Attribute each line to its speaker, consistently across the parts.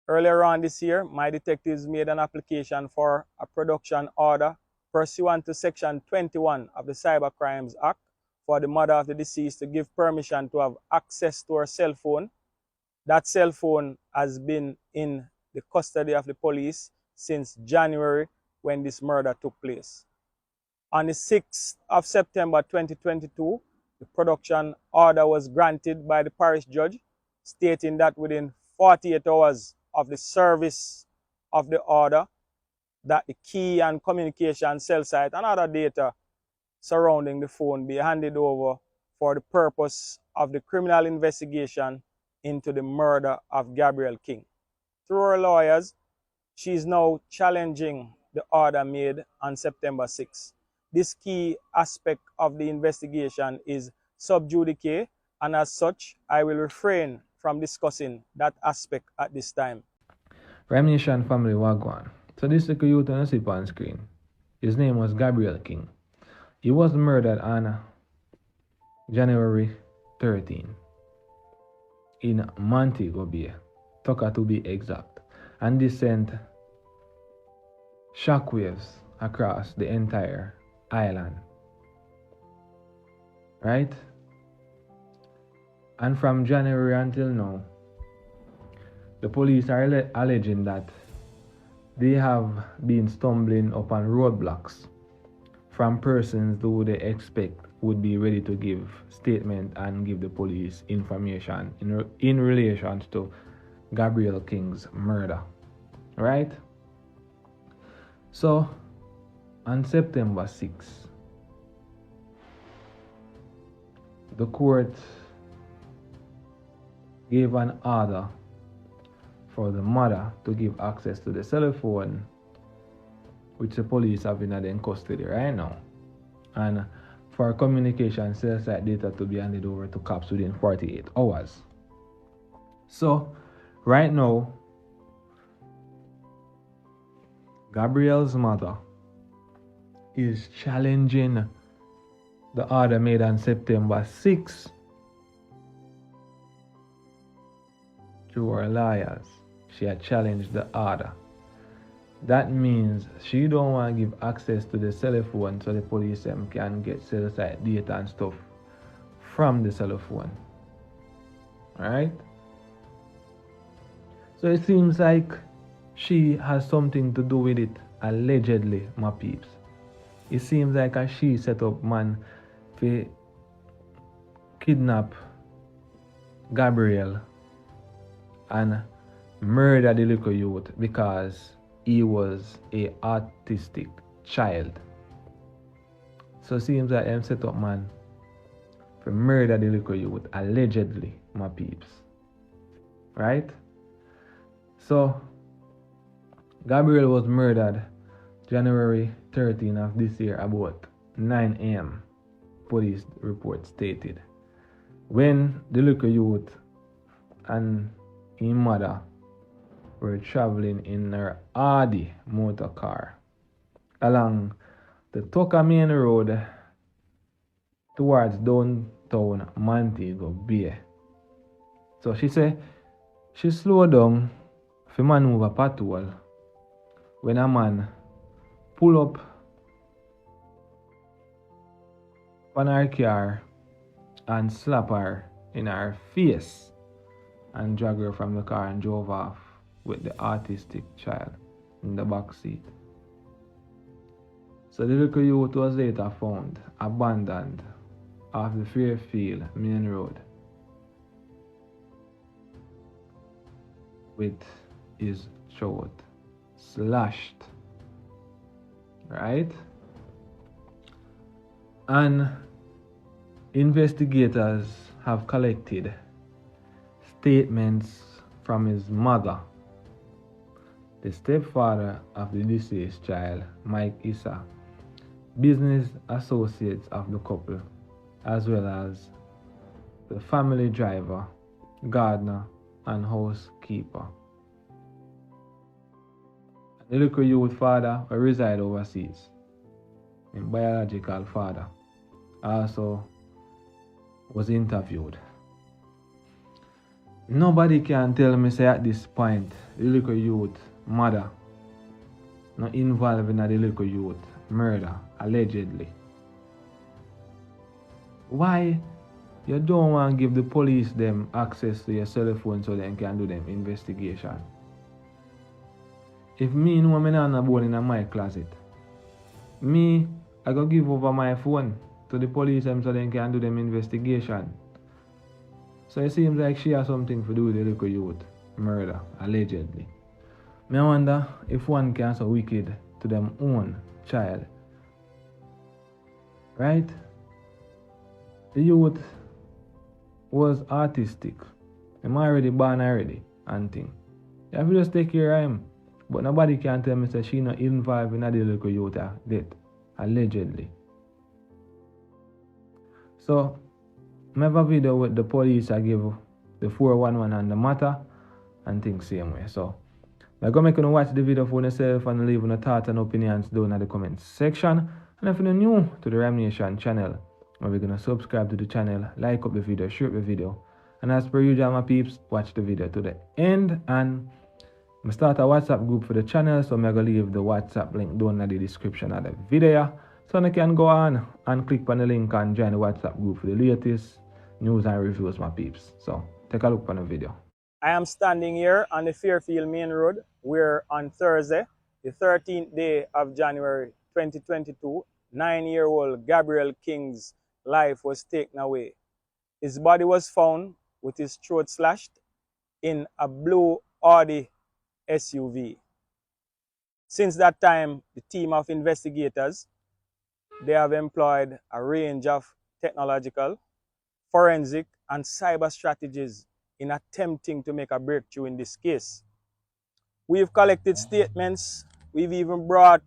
Speaker 1: Earlier on this year, my detectives made an application for a production order pursuant to Section 21 of the Cybercrimes Act for the mother of the deceased to give permission to have access to her cell phone. That cell phone has been in the custody of the police since January when this murder took place. On the 6th of September 2022, the production order was granted by the parish judge, stating that within 48 hours of the service of the order, that the key and communication cell site and other data surrounding the phone be handed over for the purpose of the criminal investigation into the murder of Gabriel King. Through her lawyers, she is now challenging the order made on September 6. This key aspect of the investigation is sub judice, and as such, I will refrain from discussing that aspect at this time.
Speaker 2: Prime Nation family Wagwan. So this little youth on the see on screen. His name was Gabriel King. He was murdered on January 13 in Montego Bay, Tucker to be exact, and this sent shockwaves across the entire island. Right? And from January until now, the police are alleging that they have been stumbling upon roadblocks from persons who they expect would be ready to give statement and give the police information in relation to Gabriel King's murder. Right? So, on September 6th, the court gave an order for the mother to give access to the cell phone, which the police have in custody right now, and for communication cell site data to be handed over to cops within 48 hours. So, right now, Gabriel's mother is challenging the order made on September 6th through her lawyers. She had challenged the order. That means she don't want to give access to the cell phone so the police can get cell site data and stuff from the cell phone. Alright? So it seems like she has something to do with it, allegedly, my peeps. It seems like she set up man to kidnap Gabriel and murder the little youth because he was a autistic child. So it seems like them set up man to murder the little youth, allegedly, my peeps. Right? So Gabriel was murdered January 13 of this year about 9 a.m. police report stated. When the little youth and his mother were traveling in their Audi motor car along the Tucker Main Road towards downtown Montego Bay. So she said she slowed down for maneuver patrol when a man pull up on her car and slap her in her face and drag her from the car and drove off with the autistic child in the back seat. So the little youth was later found abandoned off the Fairfield Main Road with his throat slashed. Right? And investigators have collected statements from his mother, the stepfather of the deceased child, Mike Issa, business associates of the couple, as well as the family driver, gardener, and housekeeper. The little youth father will reside overseas. His biological father also was interviewed. Nobody can tell me say at this point the little youth mother not involved in the little youth murder allegedly. Why you don't want to give the police them access to your cell phone so they can do them investigation? If me know me not born in my closet, me I go give over my phone to the police them so they can do them investigation. So it seems like she has something to do with the little youth murder allegedly. Me wonder if one can so wicked to them own child. Right? The youth was artistic. I'm already born already and thing. You have to just take care of him. But nobody can tell me that she not involved in the little youth death. Allegedly. So I have a video with the police I give the 411 on the matter and things same way. So I'm going to make you watch the video for yourself and leave your thoughts and opinions down in the comments section. And if you're new to the Ram Nation channel, we're going to subscribe to the channel, like up the video, share the video. And as per usual, my peeps, watch the video to the end. And I start a WhatsApp group for the channel, so I'm going to leave the WhatsApp link down in the description of the video. So you can go on and click on the link and join the WhatsApp group for the latest news and reviews, my peeps. So take a look on the video.
Speaker 1: I am standing here on the Fairfield Main Road, where on Thursday, the 13th day of January 2022, 9-year-old Gabriel King's life was taken away. His body was found with his throat slashed in a blue Audi SUV. Since that time, the team of investigators, they have employed a range of technological, forensic, and cyber strategies in attempting to make a breakthrough in this case. We've collected statements. We've even brought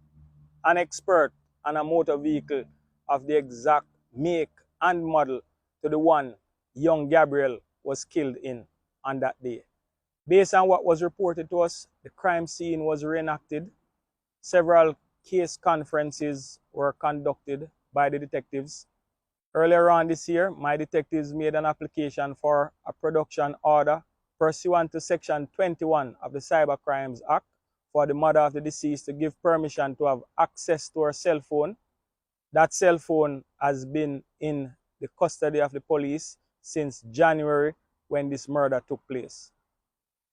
Speaker 1: an expert on a motor vehicle of the exact make and model to the one young Gabriel was killed in on that day. Based on what was reported to us, the crime scene was reenacted. Several case conferences were conducted by the detectives. Earlier on this year, my detectives made an application for a production order pursuant to Section 21 of the Cyber Crimes Act for the mother of the deceased to give permission to have access to her cell phone. That cell phone has been in the custody of the police since January when this murder took place.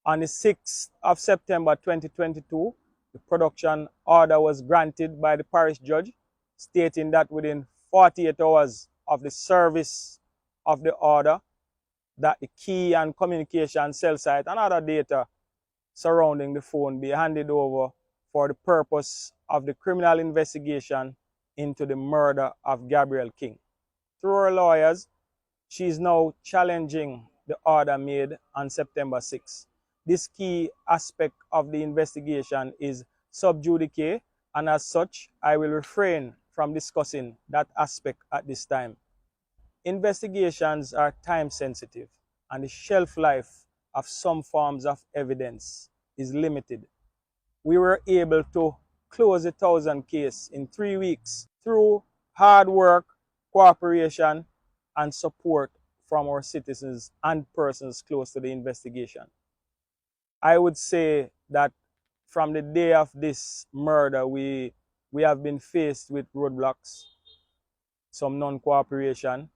Speaker 1: On the 6th of September 2022, the production order was granted by the parish judge, stating that within 48 hours of the service of the order, that the key and communication cell site and other data surrounding the phone be handed over for the purpose of the criminal investigation into the murder of Gabriel King. Through her lawyers, she is now challenging the order made on September 6. This key aspect of the investigation is sub judice, and as such, I will refrain from discussing that aspect at this time. Investigations are time sensitive, and the shelf life of some forms of evidence is limited. We were able to close the 1,000 case in 3 weeks through hard work, cooperation, and support from our citizens and persons close to the investigation. I would say that from the day of this murder, we have been faced with roadblocks, some non-cooperation,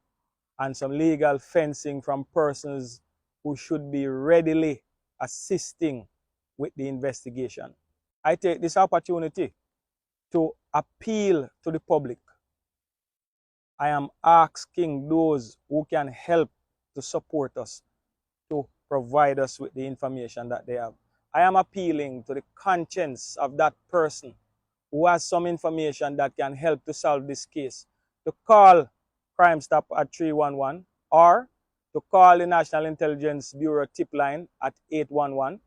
Speaker 1: and some legal fencing from persons who should be readily assisting with the investigation. I take this opportunity to appeal to the public. I am asking those who can help to support us to provide us with the information that they have. I am appealing to the conscience of that person who has some information that can help to solve this case, to call Crime Stop at 311 or to call the National Intelligence Bureau tip line at 811.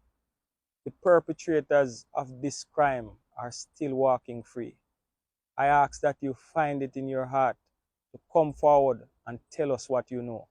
Speaker 1: The perpetrators of this crime are still walking free. I ask that you find it in your heart to come forward and tell us what you know.